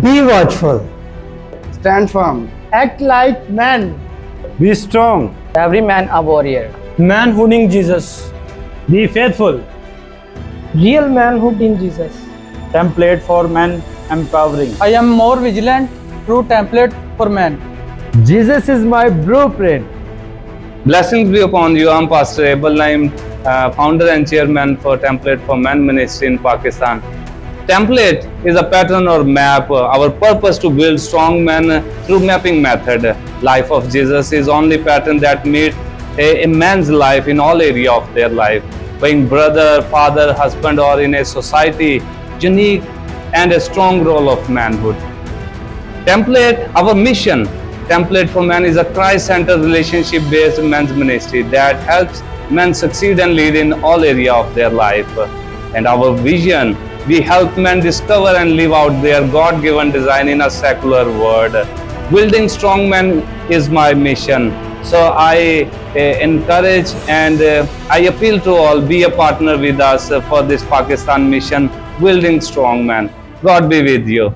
Be watchful. Stand firm. Act like man. Be strong. Every man a warrior. Manhooding Jesus. Be faithful. Real manhood in Jesus. Template for men empowering. I am more vigilant, true template for man. Jesus is my blueprint. Blessings be upon you. I'm Pastor Abel Naim, founder and chairman for Template for Men Ministry in Pakistan. Template is a pattern or map. Our purpose to build strong men through mapping method. Life of Jesus is only pattern that meet a man's life in all area of their life. Being brother, father, husband, or in a society, unique and a strong role of manhood. Template, our mission. Template for Men is a Christ-centered relationship-based men's ministry that helps men succeed and lead in all area of their life. And our vision, we help men discover and live out their God-given design in a secular world. Building strong men is my mission. So I encourage and I appeal to all, be a partner with us for this Pakistan mission, building strong men. God be with you.